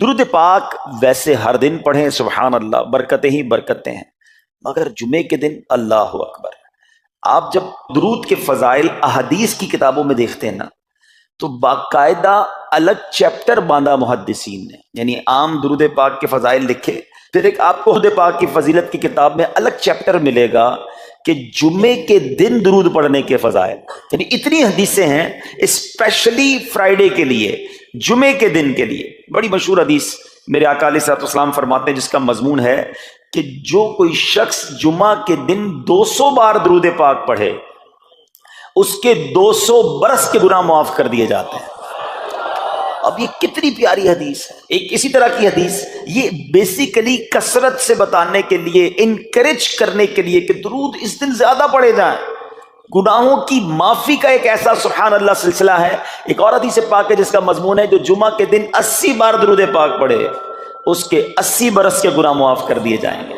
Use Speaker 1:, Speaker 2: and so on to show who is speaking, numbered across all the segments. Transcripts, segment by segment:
Speaker 1: درود پاک ویسے ہر دن پڑھیں سبحان اللہ، برکتیں ہی برکتیں ہیں، مگر جمعے کے دن اللہ اکبر۔ آپ جب درود کے فضائل احادیث کی کتابوں میں دیکھتے ہیں نا تو باقاعدہ الگ چیپٹر باندھا محدثین نے، یعنی عام درود پاک کے فضائل لکھے، پھر ایک آپ کو درود پاک کی فضیلت کی کتاب میں الگ چیپٹر ملے گا کہ جمعے کے دن درود پڑھنے کے فضائل، یعنی اتنی حدیثیں ہیں اسپیشلی فرائیڈے کے لیے، جمعے کے دن کے لیے۔ بڑی مشہور حدیث میرے آقا علیہ الصلوۃ والسلام فرماتے ہیں جس کا مضمون ہے کہ جو کوئی شخص جمعہ کے دن 200 بار درود پاک پڑھے اس کے 200 برس کے گناہ معاف کر دیے جاتے ہیں۔ اب یہ کتنی پیاری حدیث ہے۔ ایک اسی طرح کی حدیث یہ بیسیکلی کثرت سے بتانے کے لیے، انکریج کرنے کے لیے کہ درود اس دن زیادہ پڑھے جائیں، گناہوں کی معافی کا ایک ایسا سبحان اللہ سلسلہ ہے۔ ایک اور حدیث پاک ہے جس کا مضمون ہے جو جمعہ کے دن 80 بار درود پاک پڑھے اس کے 80 برس کے گناہ معاف کر دیے جائیں گے۔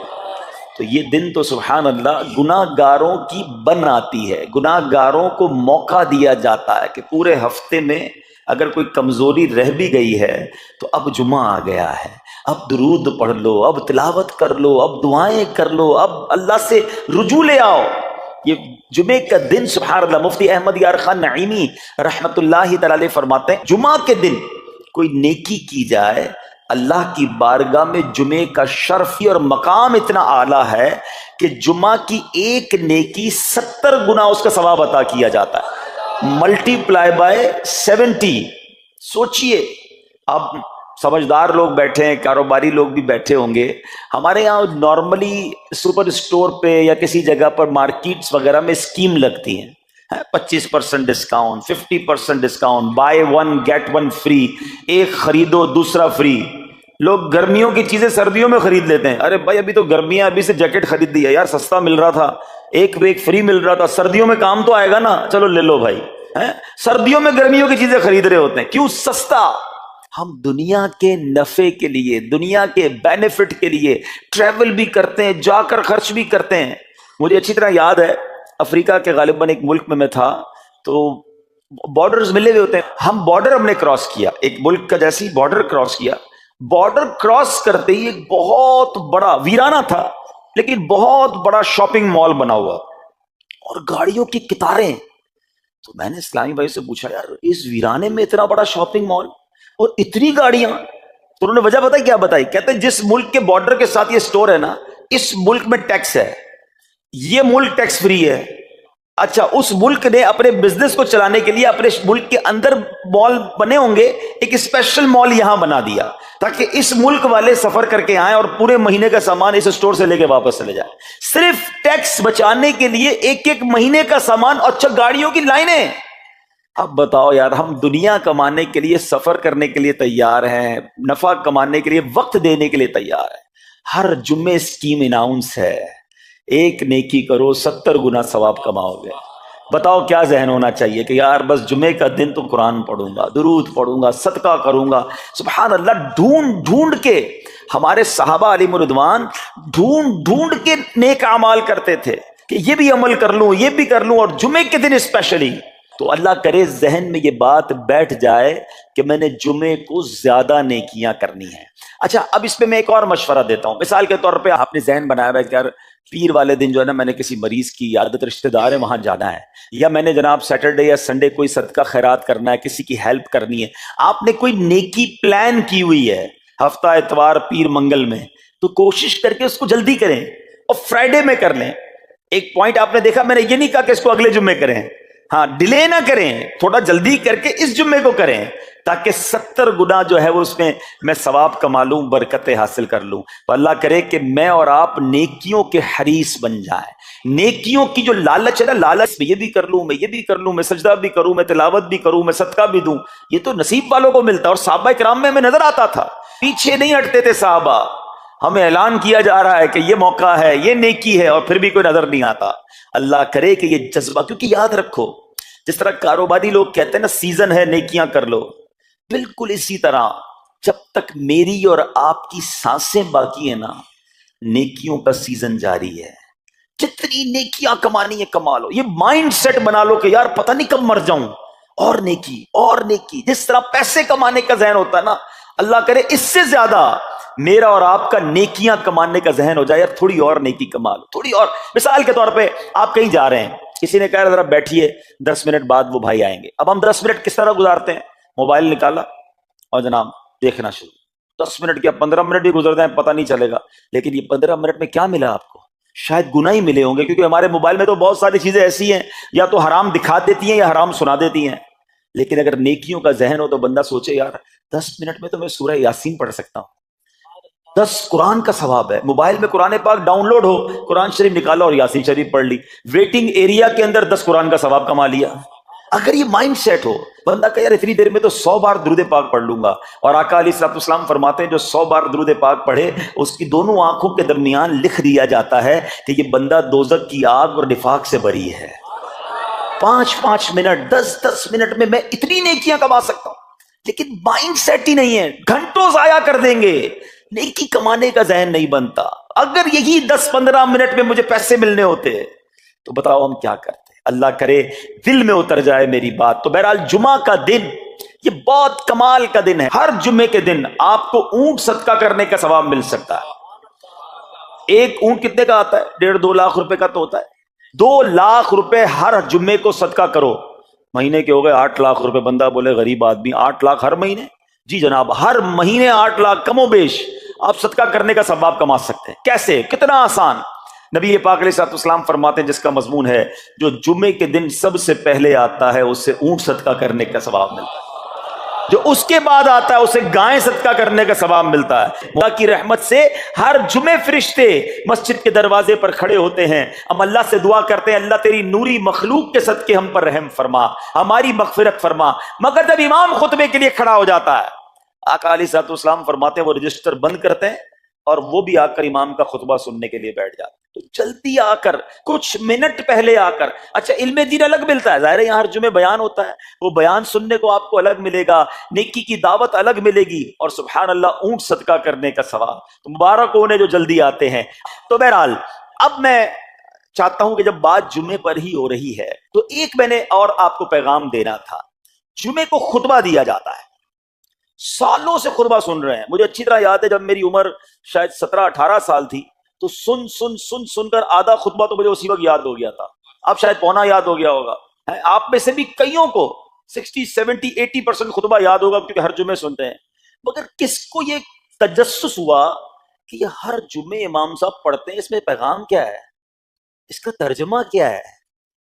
Speaker 1: تو یہ دن تو سبحان اللہ گناہ گاروں کی بن آتی ہے، گناہ گاروں کو موقع دیا جاتا ہے کہ پورے ہفتے میں اگر کوئی کمزوری رہ بھی گئی ہے تو اب جمعہ آ گیا ہے، اب درود پڑھ لو، اب تلاوت کر لو، اب دعائیں کر لو، اب اللہ سے رجوع لے آؤ۔ یہ جمعے کا دن سبحان اللہ، مفتی احمد یار خان نعیمی رحمت اللہ تعالی علیہ فرماتے ہیں جمعہ کے دن کوئی نیکی کی جائے اللہ کی بارگاہ میں جمعے کا شرف اور مقام اتنا اعلیٰ ہے کہ جمعہ کی ایک نیکی 70 گنا اس کا ثواب عطا کیا جاتا ہے، ملٹی پلائی بائی 70۔ سوچئے، اب سمجھدار لوگ بیٹھے ہیں، کاروباری لوگ بھی بیٹھے ہوں گے۔ ہمارے یہاں نارملی سپر اسٹور پہ یا کسی جگہ پر مارکیٹس وغیرہ میں اسکیم لگتی ہیں، 25% discount, 50% discount, buy one get one free, ایک خریدو دوسرا فری۔ لوگ گرمیوں کی چیزیں سردیوں میں خرید لیتے ہیں، ارے بھائی ابھی تو گرمیاں، ابھی سے جیکٹ خرید دی ہے یار، سستا مل رہا تھا، ایک پہ ایک فری مل رہا تھا، سردیوں میں کام تو آئے گا نا، چلو لے لو بھائی۔ سردیوں میں گرمیوں کی چیزیں خرید رہے ہوتے ہیں، کیوں؟ سستا۔ ہم دنیا کے نفع کے لیے، دنیا کے بینیفٹ کے لیے ٹریول بھی کرتے ہیں، جا کر خرچ بھی کرتے ہیں۔ مجھے اچھی طرح یاد ہے افریقہ کے غالباً ایک ملک میں تھا، تو بارڈرز ملے ہوئے ہوتے ہیں، ہم بارڈر ہم نے کراس کیا، ایک ملک کا جیسی بارڈر کراس کیا، بارڈر کراس کرتے ہی ایک بہت بڑا ویرانہ تھا لیکن بہت بڑا شاپنگ مال بنا ہوا اور گاڑیوں کی قطاریں۔ تو میں نے اسلامی بھائی سے پوچھا یار اس ویرانے میں اتنا بڑا شاپنگ مال اور اتنی گاڑیاں؟ تو انہوں نے وجہ بتائی، کیا بتائی؟ کہتے ہیں جس ملک کے بارڈر کے ساتھ یہ سٹور ہے نا، اس ملک میں ٹیکس ہے، یہ ملک ٹیکس فری ہے۔ اچھا، اس ملک نے اپنے بزنس کو چلانے کے لیے اپنے ملک کے اندر مال بنے ہوں گے، ایک اسپیشل مال یہاں بنا دیا تاکہ اس ملک والے سفر کر کے آئیں اور پورے مہینے کا سامان اس سٹور سے لے کے واپس چلے جائیں، صرف ٹیکس بچانے کے لیے ایک ایک مہینے کا سامان۔ اچھا، گاڑیوں کی لائنیں۔ اب بتاؤ یار، ہم دنیا کمانے کے لیے، سفر کرنے کے لیے تیار ہیں، نفع کمانے کے لیے، وقت دینے کے لیے تیار ہیں، ہر جمعے اسکیم اناؤنس ہے، ایک نیکی کرو 70 گنا ثواب کماؤ گے۔ بتاؤ کیا ذہن ہونا چاہیے کہ یار بس جمعے کا دن تو قرآن پڑھوں گا، درود پڑھوں گا، صدقہ کروں گا۔ سبحان اللہ، ڈھونڈ ڈھونڈ کے ہمارے صحابہ علیہم رضوان ڈھونڈ ڈھونڈ کے نیک اعمال کرتے تھے کہ یہ بھی عمل کر لوں، یہ بھی کر لوں، اور جمعے کے دن اسپیشلی۔ تو اللہ کرے ذہن میں یہ بات بیٹھ جائے کہ میں نے جمعے کو زیادہ نیکیاں کرنی ہیں۔ اچھا، اب اس پہ میں ایک اور مشورہ دیتا ہوں۔ مثال کے طور پہ آپ نے ذہن بنایا ہوا ہے کہ یار پیر والے دن جو ہے نا میں نے کسی مریض کی عیادت، رشتہ دار ہے وہاں جانا ہے، یا میں نے جناب سیٹرڈے یا سنڈے کوئی صدقہ خیرات کرنا ہے، کسی کی ہیلپ کرنی ہے۔ آپ نے کوئی نیکی پلان کی ہوئی ہے ہفتہ اتوار پیر منگل میں، تو کوشش کر کے اس کو جلدی کریں اور فرائیڈے میں کر لیں۔ ایک پوائنٹ آپ نے دیکھا، میں نے یہ نہیں کہا کہ اس کو اگلے جمعے کریں، ہاں ڈیلے نہ کریں، تھوڑا جلدی کر کے اس جمعے کو کریں تاکہ 70 گنا جو ہے وہ اس میں ثواب کما لوں، برکتیں حاصل کر لوں۔ تو اللہ کرے کہ میں اور آپ نیکیوں کے حریص بن جائیں۔ نیکیوں کی جو لالچ ہے نا، لالچ میں یہ بھی کر لوں، میں یہ بھی کر لوں، میں سجدہ بھی کروں، میں تلاوت بھی کروں، میں صدقہ بھی دوں، یہ تو نصیب والوں کو ملتا ہے۔ اور صحابہ کرام میں ہمیں نظر آتا تھا، پیچھے نہیں ہٹتے تھے صحابہ، ہمیں اعلان کیا جا رہا ہے کہ یہ موقع ہے، یہ نیکی ہے، اور پھر بھی کوئی نظر نہیں آتا۔ اللہ کرے کہ یہ جذبہ، کیونکہ یاد رکھو جس طرح کاروباری لوگ کہتے ہیں نا سیزن ہے نیکیاں کر لو، بالکل اسی طرح جب تک میری اور آپ کی سانسیں باقی ہیں نا، نیکیوں کا سیزن جاری ہے۔ جتنی نیکیاں کمانی ہے کما لو، یہ مائنڈ سیٹ بنا لو کہ یار پتہ نہیں کب مر جاؤں، اور نیکی اور نیکی۔ جس طرح پیسے کمانے کا ذہن ہوتا ہے نا، اللہ کرے اس سے زیادہ میرا اور آپ کا نیکیاں کمانے کا ذہن ہو جائے، یار تھوڑی اور نیکی کما لو، تھوڑی اور۔ مثال کے طور پہ آپ کہیں جا رہے ہیں، کسی نے کہا ذرا بیٹھیے 10 منٹ بعد وہ بھائی آئیں گے، اب ہم 10 منٹ کس طرح گزارتے ہیں؟ موبائل نکالا اور جناب دیکھنا شروع، 10 منٹ کیا 15 منٹ بھی گزر جائیں پتہ نہیں چلے گا، لیکن یہ 15 منٹ میں کیا ملا آپ کو؟ شاید گناہ ہی ملے ہوں گے، کیونکہ ہمارے موبائل میں تو بہت ساری چیزیں ایسی ہیں یا تو حرام دکھا دیتی ہیں یا حرام سنا دیتی ہیں، لیکن اگر نیکیوں کا ذہن ہو تو بندہ سوچے یار 10 منٹ میں تو میں سورہ یاسین پڑھ سکتا ہوں، 10 قرآن کا ثواب ہے، موبائل میں قرآن پاک ڈاؤن لوڈ ہو، قرآن شریف نکالا اور یاسین شریف پڑھ لی، ویٹنگ ایریا کے اندر 10 قرآن کا ثواب کما لیا۔ اگر یہ مائنڈ سیٹ ہو، بندہ کہ یار اتنی دیر میں تو 100 بار درود پاک پڑھ لوں گا، اور آقا علیہ الصلوۃ والسلام فرماتے ہیں جو 100 بار درود پاک پڑھے اس کی دونوں آنکھوں کے درمیان لکھ دیا جاتا ہے کہ یہ بندہ دوزخ کی آگ اور نفاق سے بری ہے۔ 5 منٹ 10 منٹ میں اتنی نیکیاں کما سکتا ہوں، لیکن مائنڈ سیٹ ہی نہیں ہے، گھنٹوں ضائع کر دیں گے، نیکی کمانے کا ذہن نہیں بنتا۔ اگر یہی 10-15 منٹ میں مجھے پیسے ملنے ہوتے تو بتاؤ ہم کیا کرتے؟ اللہ کرے دل میں اتر جائے میری بات۔ تو بہرحال جمعہ کا دن یہ بہت کمال کا دن ہے، ہر جمعے کے دن آپ کو اونٹ صدقہ کرنے کا ثواب مل سکتا ہے۔ ایک اونٹ کتنے کا آتا ہے؟ 1.5-2 لاکھ روپے کا تو ہوتا ہے، 2 لاکھ روپے ہر جمعے کو صدقہ کرو، مہینے کے ہو گئے 8 لاکھ روپے۔ بندہ بولے غریب آدمی 8 لاکھ ہر مہینے؟ جی جناب، ہر مہینے 8 لاکھ کم و بیش آپ صدقہ کرنے کا ثواب کما سکتے ہیں۔ کیسے؟ کتنا آسان۔ نبی پاک علیہ الصلوۃ والسلام فرماتے ہیں، جس کا مضمون ہے جو جمعے کے دن سب سے پہلے آتا ہے اسے اونٹ صدقہ کرنے کا ثواب ملتا ہے، جو اس کے بعد آتا ہے اسے گائے صدقہ کرنے کا ثواب ملتا ہے۔ اللہ کی رحمت سے ہر جمعے فرشتے مسجد کے دروازے پر کھڑے ہوتے ہیں، ہم اللہ سے دعا کرتے ہیں اللہ تیری نوری مخلوق کے صدقے ہم پر رحم فرما، ہماری مغفرت فرما۔ مگر جب امام خطبے کے لیے کھڑا ہو جاتا ہے، آقا علیہ الصلوۃ والسلام فرماتے ہیں وہ رجسٹر بند کرتے ہیں اور وہ بھی آ کر امام کا خطبہ سننے کے لیے بیٹھ جاتے ہیں۔ تو جلدی آ کر، کچھ منٹ پہلے آ کر، اچھا علم دین الگ ملتا ہے، ظاہر ہے یہاں ہر جمعے بیان ہوتا ہے، وہ بیان سننے کو آپ کو الگ ملے گا، نیکی کی دعوت الگ ملے گی، اور سبحان اللہ اونٹ صدقہ کرنے کا ثواب۔ تو مبارک انہیں جو جلدی آتے ہیں۔ تو بہرحال اب میں چاہتا ہوں کہ جب بات جمعے پر ہی ہو رہی ہے تو ایک میں نے اور آپ کو پیغام دینا تھا۔ جمعے کو خطبہ دیا جاتا ہے، سالوں سے خطبہ سن رہے ہیں، مجھے اچھی طرح یاد ہے جب میری عمر شاید 17-18 سال تھی تو سن کر آدھا خطبہ تو مجھے اسی وقت یاد ہو گیا تھا، اب شاید پونا یاد ہو گیا ہوگا۔ آپ میں سے بھی کئیوں کو 60-70-80% خطبہ یاد ہوگا کیونکہ ہر جمعے سنتے ہیں، مگر کس کو یہ تجسس ہوا کہ یہ ہر جمعے امام صاحب پڑھتے ہیں، اس میں پیغام کیا ہے، اس کا ترجمہ کیا ہے،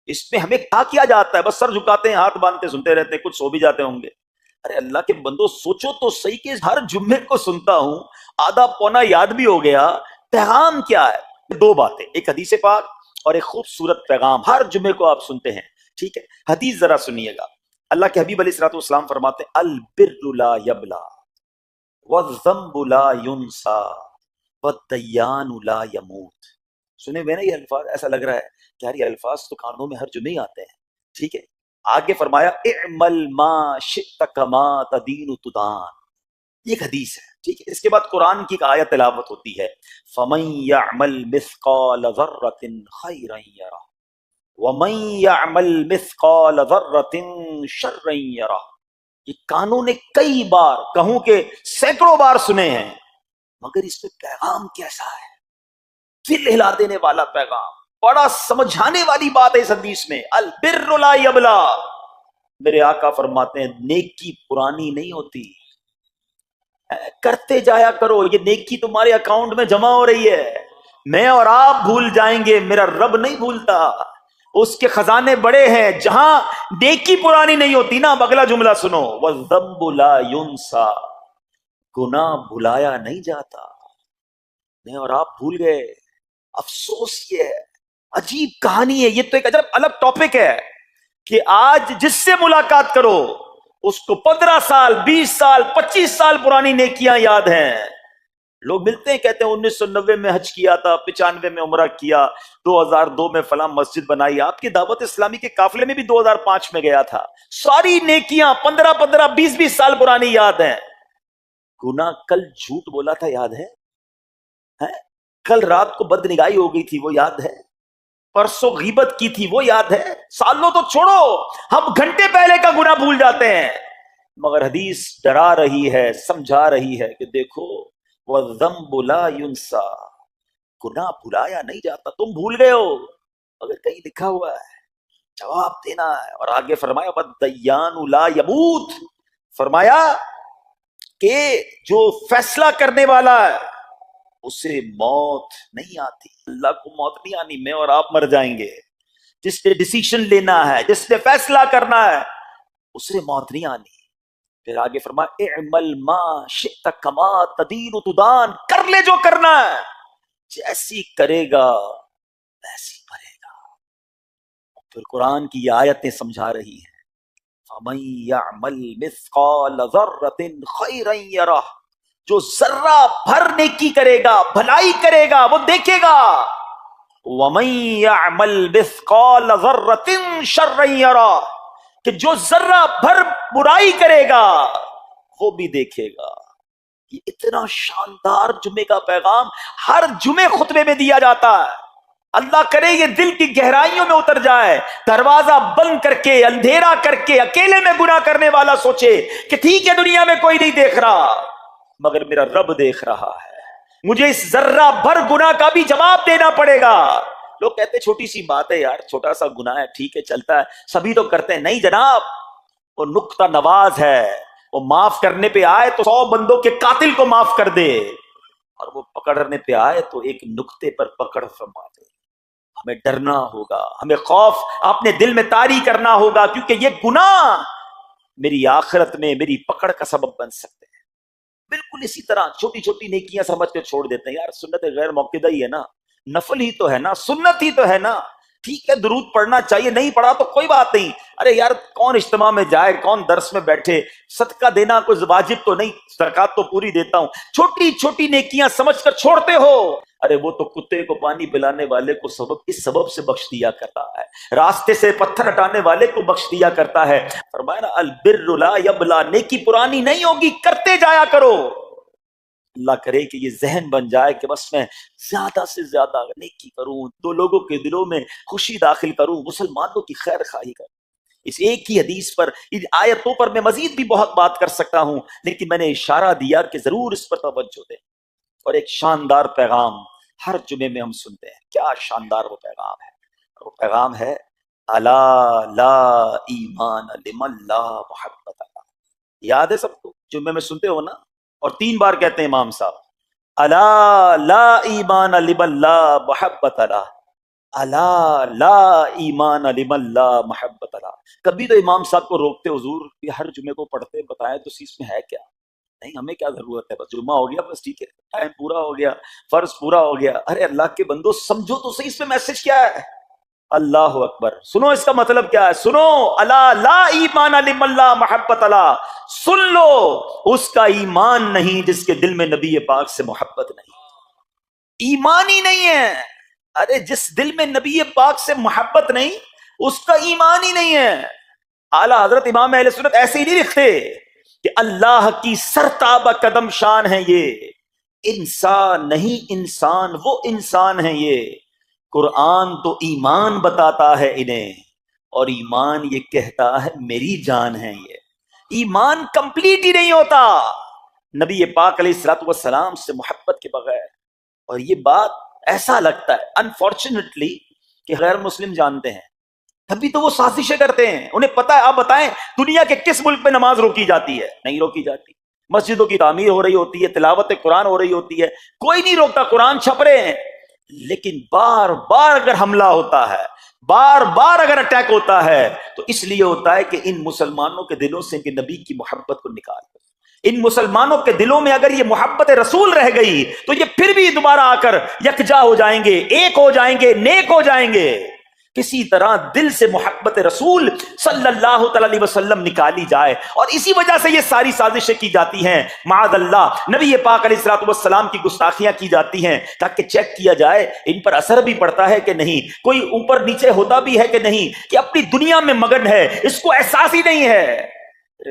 Speaker 1: اس میں ہمیں کیا جاتا ہے؟ بس سر جھکاتے ہیں، ہاتھ باندھتے سنتے رہتے ہیں، کچھ سو بھی جاتے ہوں گے۔ ارے اللہ کے بندو سوچو تو صحیح کہ ہر جمعے کو سنتا ہوں، آدھا پونا یاد بھی ہو گیا، پیغام کیا ہے؟ 2 باتیں، ایک حدیث پاک اور ایک خوبصورت پیغام ہر جمعے کو آپ سنتے ہیں، ٹھیک ہے؟ حدیث ذرا سنیے گا، اللہ کے حبیب علیہ الصلوۃ والسلام فرماتے ہیں البر لا یبلا والذنب لا ینسا والدیان لا یموت۔ سنے ہوئے نا یہ الفاظ؟ ایسا لگ رہا ہے کہ یار یہ الفاظ تو کانوں میں ہر جمعے ہی آتے ہیں، ٹھیک ہے؟ آگے فرمایا اعمل ما شئت کما تدین تدان، یہ ایک حدیث ہے، ٹھیک ہے؟ اس کے بعد قرآن کی ایک آیت تلاوت ہوتی ہے فمن یعمل مثقال ذرۃ خیرا یرہ ومن یعمل مثقال ذرۃ شرا یرہ۔ یہ کانوں نے کئی بار، کہوں کہ سینکڑوں بار سنے ہیں، مگر اس میں پیغام کیسا ہے؟ دل ہلا دینے والا پیغام، بڑا سمجھانے والی بات ہے اس حدیث میں، البر لا یبلا۔ میرے آقا فرماتے ہیں نیکی پرانی نہیں ہوتی، کرتے جایا کرو، یہ نیکی تمہارے اکاؤنٹ میں جمع ہو رہی ہے، میں اور آپ بھول جائیں گے، میرا رب نہیں بھولتا، اس کے خزانے بڑے ہیں۔ جہاں نیکی پرانی نہیں ہوتی نا، اب اگلا جملہ سنو، وَالذَّنبُ لَا يُنسَى، گناہ بھلایا نہیں جاتا، میں اور آپ بھول گئے۔ افسوس یہ ہے، عجیب کہانی ہے، یہ تو ایک الگ ٹاپک ہے کہ آج جس سے ملاقات کرو اس کو 15 سال 20 سال 25 سال پرانی نیکیاں یاد ہیں۔ لوگ ملتے ہیں کہتے ہیں 1990 میں حج کیا تھا، 95 میں عمرہ کیا، 2002 میں فلاں مسجد بنائی، آپ کی دعوت اسلامی کے قافلے میں بھی 2005 میں گیا تھا، ساری نیکیاں 15 20 سال پرانی یاد ہیں۔ گناہ کل جھوٹ بولا تھا یاد ہے؟ کل رات کو بد نگاہی ہو گئی تھی وہ یاد ہے؟ پرسوں غیبت کی تھی وہ یاد ہے؟ سالوں تو چھوڑو، ہم گھنٹے پہلے کا گناہ بھول جاتے ہیں، مگر حدیث ڈرا رہی ہے، سمجھا رہی ہے کہ دیکھو وَالذَّنبُ لَا يُنسَى، گناہ بھلایا نہیں جاتا. تم بھول گئے ہو مگر کہیں لکھا ہوا ہے، جواب دینا ہے. اور آگے فرمایا وَالدَّيَّانُ لَا يَمُوتُ، فرمایا کہ جو فیصلہ کرنے والا ہے اسے موت نہیں آتی. اللہ کو موت نہیں آنی، میں اور آپ مر جائیں گے. جس نے ڈیسیشن لینا ہے، جس نے فیصلہ کرنا ہے، اسے موت نہیں آنی. پھر آگے فرمایا اعمل ما شئت کما تدین تدان، کر لے جو کرنا ہے، جیسی کرے گا ویسی پڑے گا. پھر قرآن کی یہ آیتیں سمجھا رہی ہیں فَمَن يَعْمَلْ مِثْقَالَ ذَرَّةٍ خَيْرًا يَرَهُ، جو ذرہ بھر نیکی کرے گا، بھلائی کرے گا، وہ دیکھے گا. وَمَن يَعْمَلْ مِثْقَالَ ذَرَّةٍ شَرًّا يَرَهُ، کہ جو ذرہ بھر برائی کرے گا وہ بھی دیکھے گا. یہ اتنا شاندار جمعے کا پیغام ہر جمعے خطبے میں دیا جاتا ہے. اللہ کرے یہ دل کی گہرائیوں میں اتر جائے. دروازہ بند کر کے، اندھیرا کر کے، اکیلے میں گناہ کرنے والا سوچے کہ ٹھیک ہے دنیا میں کوئی نہیں دیکھ رہا مگر میرا رب دیکھ رہا ہے، مجھے اس ذرہ بھر گناہ کا بھی جواب دینا پڑے گا. لوگ کہتے ہیں چھوٹی سی بات ہے یار، چھوٹا سا گناہ ہے، ٹھیک ہے چلتا ہے، سبھی تو کرتے ہیں. نہیں جناب، وہ نقطہ نواز ہے. وہ معاف کرنے پہ آئے تو 100 بندوں کے قاتل کو معاف کر دے، اور وہ پکڑنے پہ آئے تو ایک نقطے پر پکڑ فرما دے. ہمیں ڈرنا ہوگا، ہمیں خوف اپنے دل میں طاری کرنا ہوگا، کیونکہ یہ گناہ میری آخرت میں میری پکڑ کا سبب بن سکتے ہیں. بالکل اسی طرح چھوٹی چھوٹی نیکیاں سمجھ کے چھوڑ دیتے ہیں. یار سنت غیر موقدہ ہی ہے نا، نفل ہی تو ہے نا، سنت ہی تو ہے نا، ٹھیک ہے درود پڑھنا چاہیے، نہیں پڑھا تو کوئی بات نہیں. ارے یار کون اجتماع میں جائے، کون درس میں بیٹھے، صدقہ دینا کوئی واجب تو نہیں، زکات تو پوری دیتا ہوں. چھوٹی چھوٹی نیکیاں سمجھ کر چھوڑتے ہو. ارے وہ تو کتے کو پانی پلانے والے کو اس سبب سے بخش دیا کرتا ہے، راستے سے پتھر ہٹانے والے کو بخش دیا کرتا ہے. فرمایا نا البر لا یبلا، نیکی پرانی نہیں ہوگی، کرتے جایا کرو. اللہ کرے کہ یہ ذہن بن جائے کہ بس میں زیادہ سے زیادہ نیکی کروں، دو لوگوں کے دلوں میں خوشی داخل کروں، مسلمانوں کی خیر خواہی کروں. اس ایک ہی حدیث پر، ان آیتوں پر میں مزید بھی بہت بات کر سکتا ہوں، لیکن میں نے اشارہ دیا کہ ضرور اس پر توجہ دیں. اور ایک شاندار پیغام ہر جمعے میں ہم سنتے ہیں. کیا شاندار وہ پیغام ہے! وہ پیغام ہے الا لا ایمان لمن لا محبت اللہ. یاد ہے سب کو؟ جمعے میں سنتے ہو نا، اور 3 بار کہتے ہیں امام صاحب الا لا ایمان لمن لا محبت اللہ، الا لا ایمان لمن لا محبت اللہ. کبھی تو امام صاحب کو روکتے حضور کہ ہر جمعے کو پڑھتے بتائیں تو اس میں ہے کیا؟ نہیں، ہمیں کیا ضرورت ہے، بس جمعہ ہو گیا بس ٹھیک ہے، ٹائم پورا ہو گیا، فرض پورا ہو گیا. ارے اللہ کے بندو سمجھو تو صحیح اس میں میسج کیا ہے. اللہ اکبر، سنو اس کا مطلب کیا ہے، سنو الا لا ایمان لمن لا محبت اللہ. سن لو اس کا ایمان نہیں جس کے دل میں نبی پاک سے محبت نہیں، ایمان ہی نہیں ہے. ارے جس دل میں نبی پاک سے محبت نہیں اس کا ایمان ہی نہیں ہے. اعلیٰ حضرت امام اہل سنت ایسے ہی نہیں لکھتے کہ اللہ کی سرتابہ قدم شان ہے یہ، انسان نہیں انسان، وہ انسان ہے یہ. قرآن تو ایمان بتاتا ہے انہیں، اور ایمان یہ کہتا ہے میری جان ہے یہ. ایمان کمپلیٹ ہی نہیں ہوتا نبی پاک علیہ الصلوۃ والسلام سے محبت کے بغیر. اور یہ بات ایسا لگتا ہے انفارچونیٹلی کہ غیر مسلم جانتے ہیں، تبھی تو وہ سازشیں کرتے ہیں. انہیں پتا ہے، آپ بتائیں دنیا کے کس ملک میں نماز روکی جاتی ہے؟ نہیں روکی جاتی. مسجدوں کی تعمیر ہو رہی ہوتی ہے، تلاوت قرآن ہو رہی ہوتی ہے، کوئی نہیں روکتا، قرآن چھپ رہے ہیں. لیکن بار بار اگر حملہ ہوتا ہے، بار بار اگر اٹیک ہوتا ہے تو اس لیے ہوتا ہے کہ ان مسلمانوں کے دلوں سے کہ نبی کی محبت کو نکال دو. ان مسلمانوں کے دلوں میں اگر یہ محبت رسول رہ گئی تو یہ پھر بھی دوبارہ آ کر یکجا ہو جائیں گے، ایک ہو جائیں گے، نیک ہو جائیں گے. کسی طرح دل سے محبت رسول صلی اللہ تعالی علیہ وسلم نکالی جائے، اور اسی وجہ سے یہ ساری سازشیں کی جاتی ہیں. معاذ اللہ نبی پاک علیہ الصلوۃ والسلام کی گستاخیاں کی جاتی ہیں تاکہ چیک کیا جائے ان پر اثر بھی پڑتا ہے کہ نہیں، کوئی اوپر نیچے ہوتا بھی ہے کہ نہیں، کہ اپنی دنیا میں مگن ہے، اس کو احساس ہی نہیں ہے.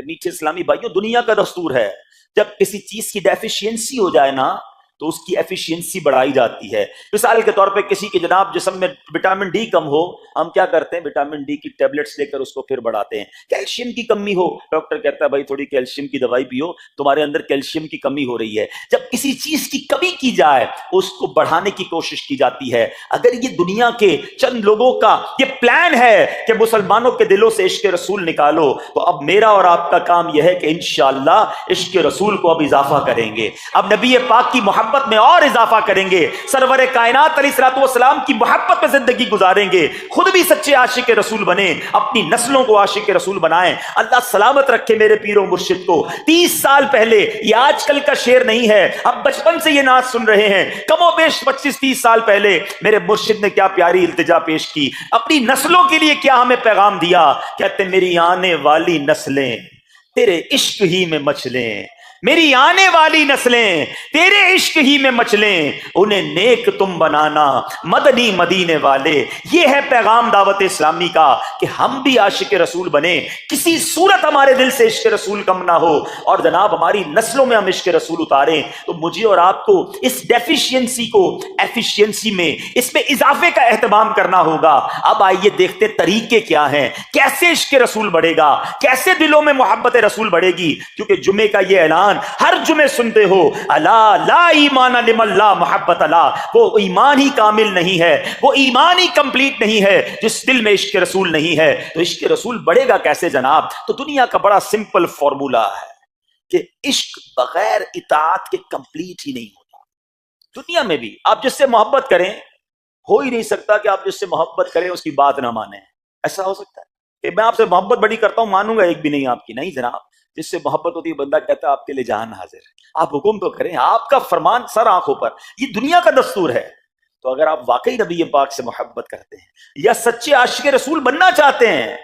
Speaker 1: میٹھے اسلامی بھائیوں، دنیا کا دستور ہے جب کسی چیز کی ڈیفیشینسی ہو جائے نا تو اس کی ایفیشینسی بڑھائی جاتی ہے. مثال کے طور پہ کسی کے جناب جسم میں وٹامن ڈی کم ہو, ہم کیا کرتے ہیں, وٹامن ڈی کی ٹیبلٹس لے کر اس کو پھر بڑھاتے ہیں. کیلشیم کی کمی ہو, ڈاکٹر کہتا ہے بھائی تھوڑی کیلشیم کی دوائی پیو, تمہارے اندر کیلشیم کی کمی ہو رہی ہے. جب کسی چیز کی کمی کی جائے اس کو بڑھانے کی کوشش کی جاتی ہے. اگر یہ دنیا کے چند لوگوں کا یہ پلان ہے کہ مسلمانوں کے دلوں سے عشق رسول نکالو, تو اب میرا اور آپ کا کام یہ ہے کہ انشاءاللہ عشق رسول کو اب اضافہ کریں گے, اب نبی پاک کی محبت میں اور اضافہ کریں گے, سرور کائنات علیہ الصلوۃ والسلام کی محبت میں زندگی گزاریں گے, خود بھی سچے عاشق رسول بنیں, اپنی نسلوں کو عاشق رسول بنائیں. اللہ سلامت رکھے میرے پیر و مرشد کو. 30 سال پہلے, یہ آج کل کا شعر نہیں ہے, اب بچپن سے یہ نعت سن رہے ہیں, کم و بیش 25-30 سال پہلے میرے مرشد نے کیا پیاری التجا پیش کی, اپنی نسلوں کے لیے کیا ہمیں پیغام دیا. کہتے میری آنے والی نسلیں تیرے عشق ہی میں مچلیں, میری آنے والی نسلیں تیرے عشق ہی میں مچلیں, انہیں نیک تم بنانا مدنی مدینے والے. یہ ہے پیغام دعوت اسلامی کا کہ ہم بھی عاشق رسول بنیں, کسی صورت ہمارے دل سے عشق رسول کم نہ ہو, اور جناب ہماری نسلوں میں ہم عشق رسول اتاریں. تو مجھے اور آپ کو اس ڈیفیشینسی کو ایفیشینسی میں, اس میں اضافے کا اہتمام کرنا ہوگا. اب آئیے دیکھتے طریقے کیا ہیں, کیسے عشق رسول بڑھے گا, کیسے دلوں میں محبت رسول بڑھے گی. کیونکہ جمعے کا یہ اعلان ہر جمعے سنتے ہو, الا لا ایمان لمن لا محبت لا, وہ ایمان ہی کامل نہیں ہے, وہ ایمان ہی کمپلیٹ نہیں ہے جس دل میں عشق رسول نہیں ہے. تو عشق رسول بڑھے گا کیسے جناب؟ تو دنیا کا بڑا سمپل فارمولا ہے کہ عشق بغیر اطاعت کے کمپلیٹ ہی نہیں ہوتا. دنیا میں بھی آپ جس سے محبت کریں, ہو ہی نہیں سکتا کہ آپ جس سے محبت کریں اس کی بات نہ مانیں. ایسا ہو سکتا ہے کہ میں آپ سے محبت بڑی کرتا ہوں, مانوں گا ایک بھی نہیں آپ کی؟ نہیں جناب. جس سے محبت ہوتی ہے بندہ کہتا ہے آپ کے لیے جان حاضر ہے, آپ حکم تو کریں, آپ کا فرمان سر آنکھوں پر. یہ دنیا کا دستور ہے. تو اگر آپ واقعی نبی پاک سے محبت کرتے ہیں یا سچے عاشق رسول بننا چاہتے ہیں,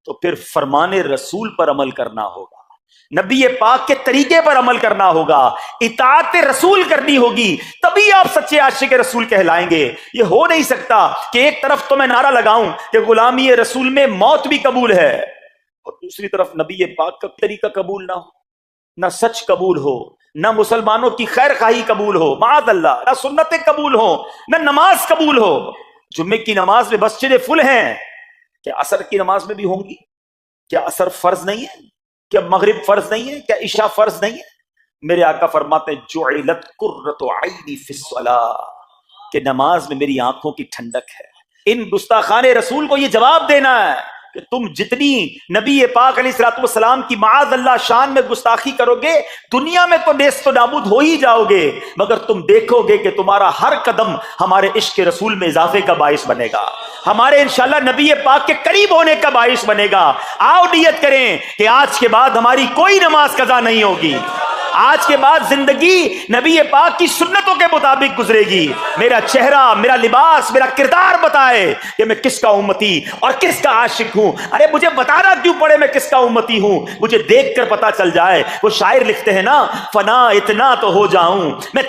Speaker 1: تو پھر فرمان رسول پر عمل کرنا ہوگا, نبی پاک کے طریقے پر عمل کرنا ہوگا, اطاعت رسول کرنی ہوگی, تبھی آپ سچے عاشق رسول کہلائیں گے. یہ ہو نہیں سکتا کہ ایک طرف تو میں نعرہ لگاؤں کہ غلامی رسول میں موت بھی قبول ہے, اور دوسری طرف نبی پاک کا طریقہ قبول نہ ہو, نہ سچ قبول ہو, نہ مسلمانوں کی خیر خواہی قبول ہو, معاذ اللہ, نہ سنتیں قبول ہو, نہ نماز قبول ہو. جمعے کی نماز میں مسجدیں فل ہیں, کیا عصر کی نماز میں بھی ہوں گی؟ کیا عصر فرض نہیں ہے؟ کیا مغرب فرض نہیں ہے؟ کیا عشاء فرض نہیں ہے؟ میرے آقا فرماتے ہیں جعلت قرۃ عینی فی الصلاۃ, کہ نماز میں میری آنکھوں کی ٹھنڈک ہے. ان گستاخان رسول کو یہ جواب دینا ہے کہ تم جتنی نبی پاک علیہ الصلوۃ والسلام کی معاذ اللہ شان میں گستاخی کرو گے, دنیا میں تو نیست و نابود ہو ہی جاؤ گے, مگر تم دیکھو گے کہ تمہارا ہر قدم ہمارے عشق رسول میں اضافے کا باعث بنے گا, ہمارے انشاءاللہ نبی پاک کے قریب ہونے کا باعث بنے گا. آؤ نیت کریں کہ آج کے بعد ہماری کوئی نماز قضا نہیں ہوگی, آج کے بعد زندگی نبی پاک کی سنتوں کے مطابق گزرے گی. میرا چہرہ, میرا لباس, میرا کردار بتائے کہ میں کس کا امتی اور کس کا عاشق ہوں. ارے مجھے بتانا کیوں پڑے میں کس کا امتی ہوں, مجھے دیکھ کر پتا چل جائے. وہ شاعر لکھتے ہیں نا, فنا اتنا تو ہو جاؤں میں